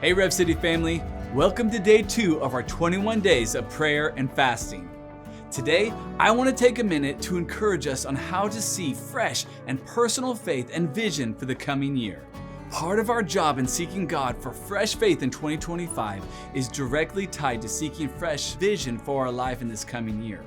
Hey Rev City family, welcome to day 2 of our 21 days of prayer and fasting. Today, I want to take a minute to encourage us on how to see fresh and personal faith and vision for the coming year. Part of our job in seeking God for fresh faith in 2025 is directly tied to seeking fresh vision for our life in this coming year.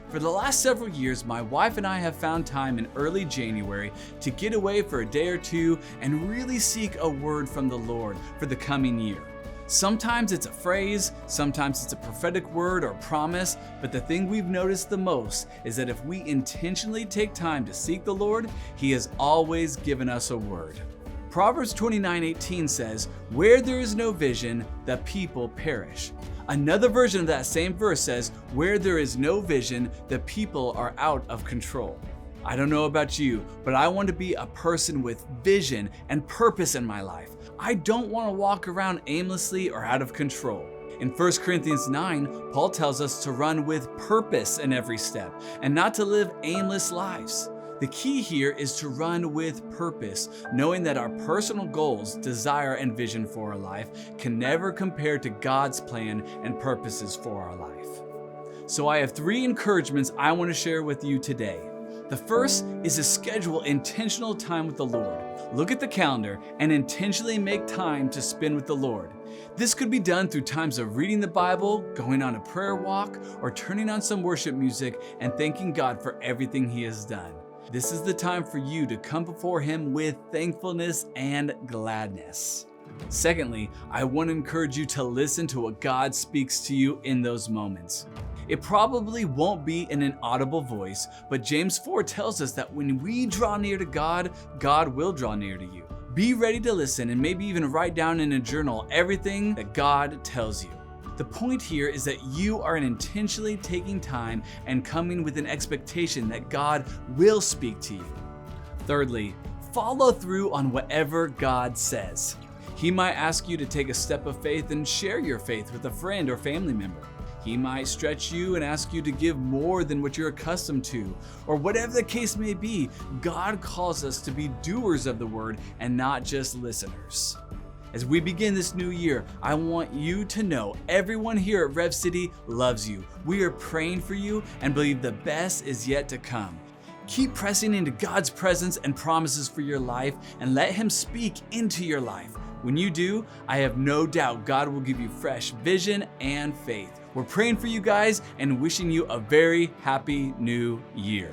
For the last several years, my wife and I have found time in early January to get away for a day or two and really seek a word from the Lord for the coming year. Sometimes it's a phrase, sometimes it's a prophetic word or promise, but the thing we've noticed the most is that if we intentionally take time to seek the Lord, He has always given us a word. Proverbs 29:18 says, "Where there is no vision, the people perish." Another version of that same verse says, "Where there is no vision, the people are out of control." I don't know about you, but I want to be a person with vision and purpose in my life. I don't want to walk around aimlessly or out of control. In 1 Corinthians 9, Paul tells us to run with purpose in every step and not to live aimless lives. The key here is to run with purpose, knowing that our personal goals, desire, and vision for our life can never compare to God's plan and purposes for our life. So I have 3 encouragements I want to share with you today. The first is to schedule intentional time with the Lord. Look at the calendar and intentionally make time to spend with the Lord. This could be done through times of reading the Bible, going on a prayer walk, or turning on some worship music and thanking God for everything He has done. This is the time for you to come before Him with thankfulness and gladness. Secondly, I want to encourage you to listen to what God speaks to you in those moments. It probably won't be in an audible voice, but James 4 tells us that when we draw near to God, God will draw near to you. Be ready to listen and maybe even write down in a journal everything that God tells you. The point here is that you are intentionally taking time and coming with an expectation that God will speak to you. Thirdly, follow through on whatever God says. He might ask you to take a step of faith and share your faith with a friend or family member. He might stretch you and ask you to give more than what you're accustomed to, or whatever the case may be. God calls us to be doers of the word and not just listeners. As we begin this new year, I want you to know everyone here at Rev City loves you. We are praying for you and believe the best is yet to come. Keep pressing into God's presence and promises for your life and let Him speak into your life. When you do, I have no doubt God will give you fresh vision and faith. We're praying for you guys and wishing you a very happy new year.